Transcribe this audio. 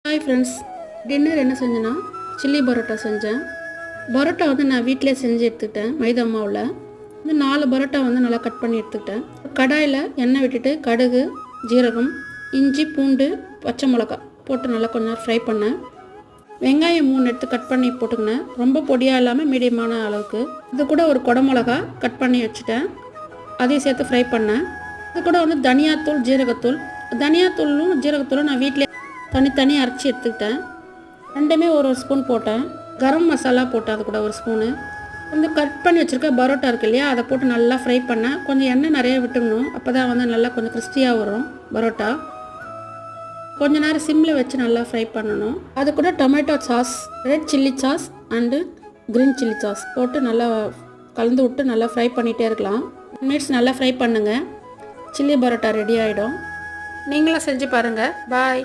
Hi friends, dinner என்ன செஞ்சேன்னா chilli parotta செஞ்சேன். பரோட்டா நான் வீட்டிலே செஞ்சு எடுத்துக்கிட்டேன். மைதா மாவில் 4 பரோட்டா நல்லா கட் பண்ணி எடுத்துக்கிட்டேன். கடாயில் எண்ணெய் விட்டுட்டு கடுகு, ஜீரகம், இஞ்சி, பூண்டு, பச்சை மிளகா போட்டு நல்லா கொஞ்ச நேரம் ஃப்ரை பண்ணேன். வெங்காயம் 3 எடுத்து கட் பண்ணி போட்டுக்கினேன். ரொம்ப பொடியாக இல்லாமல் மீடியமான அளவுக்கு. இது கூட ஒரு குடமிளகா கட் பண்ணி வச்சுட்டேன். அதையும் சேர்த்து ஃப்ரை பண்ணேன். இது கூட தனியாத்தூள், ஜீரகத்தூள். தனியாத்தூளும் ஜீரகத்தூளும் நான் வீட்டிலே தனித்தனியாக அரைச்சி எடுத்துக்கிட்டேன். ரெண்டுமே ஒரு ஸ்பூன் போட்டேன். கரம் மசாலா போட்டேன், அது கூட ஒரு ஸ்பூனு. கட் பண்ணி வச்சுருக்க பரோட்டா இருக்குது இல்லையா, அதை போட்டு நல்லா ஃப்ரை பண்ணேன். கொஞ்சம் எண்ணெய் நிறைய விட்டுக்கணும், அப்போ தான் நல்லா கொஞ்சம் கிறிஸ்பியாக வரும் பரோட்டா. கொஞ்ச நேரம் சிம்மில் வச்சு நல்லா ஃப்ரை பண்ணணும். அது கூட tomato sauce, red chilli sauce and green chilli sauce போட்டு நல்லா கலந்து விட்டு நல்லா ஃப்ரை பண்ணிகிட்டே இருக்கலாம். 1 மினிட்ஸ் நல்லா ஃப்ரை பண்ணுங்கள். சில்லி பரோட்டா ரெடி ஆகிடும். நீங்களும் செஞ்சு பாருங்கள். பாய்.